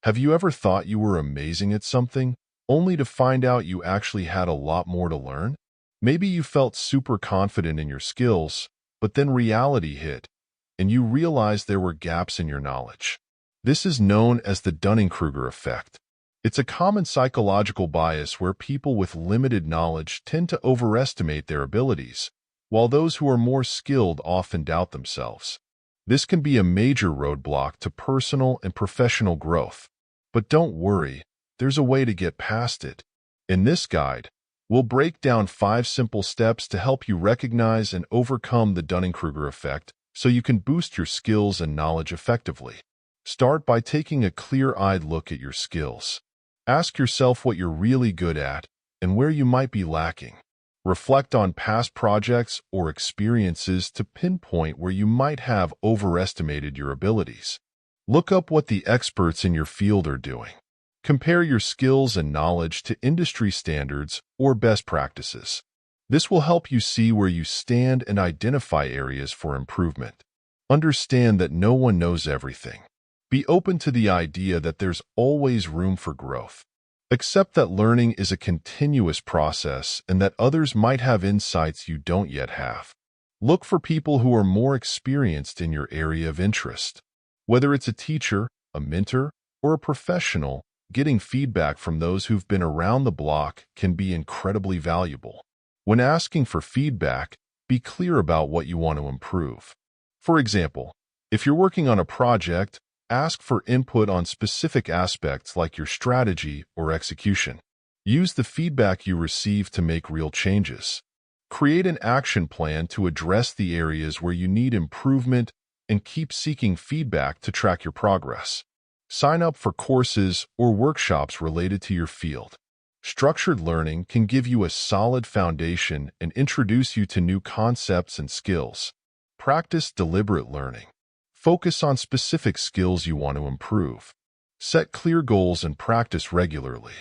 Have you ever thought you were amazing at something, only to find out you actually had a lot more to learn? Maybe you felt super confident in your skills, but then reality hit, and you realized there were gaps in your knowledge. This is known as the Dunning-Kruger effect. It's a common psychological bias where people with limited knowledge tend to overestimate their abilities, while those who are more skilled often doubt themselves. This can be a major roadblock to personal and professional growth. But don't worry, there's a way to get past it. In this guide, we'll break down 5 simple steps to help you recognize and overcome the Dunning-Kruger effect so you can boost your skills and knowledge effectively. Start by taking a clear-eyed look at your skills. Ask yourself what you're really good at and where you might be lacking. Reflect on past projects or experiences to pinpoint where you might have overestimated your abilities. Look up what the experts in your field are doing. Compare your skills and knowledge to industry standards or best practices. This will help you see where you stand and identify areas for improvement. Understand that no one knows everything. Be open to the idea that there's always room for growth. Accept that learning is a continuous process and that others might have insights you don't yet have. Look for people who are more experienced in your area of interest. Whether it's a teacher, a mentor, or a professional, getting feedback from those who've been around the block can be incredibly valuable. When asking for feedback, be clear about what you want to improve. For example, if you're working on a project, ask for input on specific aspects like your strategy or execution. Use the feedback you receive to make real changes. Create an action plan to address the areas where you need improvement and keep seeking feedback to track your progress. Sign up for courses or workshops related to your field. Structured learning can give you a solid foundation and introduce you to new concepts and skills. Practice deliberate learning. Focus on specific skills you want to improve. Set clear goals and practice regularly.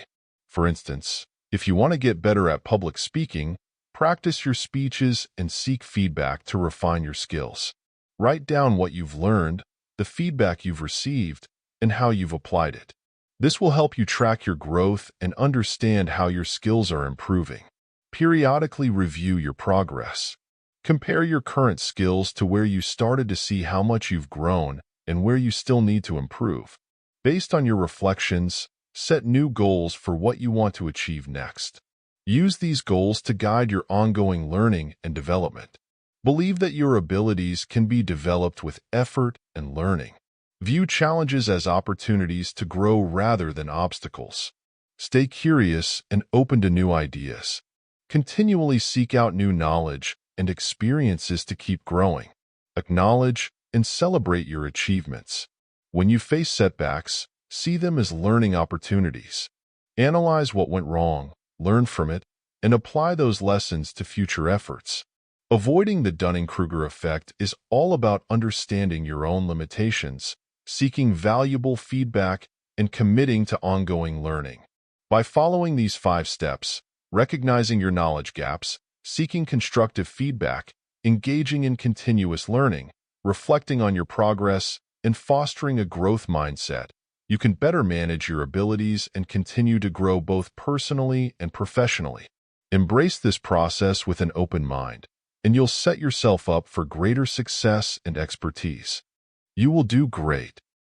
For instance, if you want to get better at public speaking, practice your speeches and seek feedback to refine your skills. Write down what you've learned, the feedback you've received, and how you've applied it. This will help you track your growth and understand how your skills are improving. Periodically review your progress. Compare your current skills to where you started to see how much you've grown and where you still need to improve. Based on your reflections, set new goals for what you want to achieve next. Use these goals to guide your ongoing learning and development. Believe that your abilities can be developed with effort and learning. View challenges as opportunities to grow rather than obstacles. Stay curious and open to new ideas. Continually seek out new knowledge and experiences to keep growing. Acknowledge and celebrate your achievements. When you face setbacks, see them as learning opportunities. Analyze what went wrong, learn from it, and apply those lessons to future efforts. Avoiding the Dunning-Kruger effect is all about understanding your own limitations, seeking valuable feedback, and committing to ongoing learning. By following these 5 steps, recognizing your knowledge gaps, seeking constructive feedback, engaging in continuous learning, reflecting on your progress, and fostering a growth mindset, you can better manage your abilities and continue to grow both personally and professionally. Embrace this process with an open mind, and you'll set yourself up for greater success and expertise. You will do great.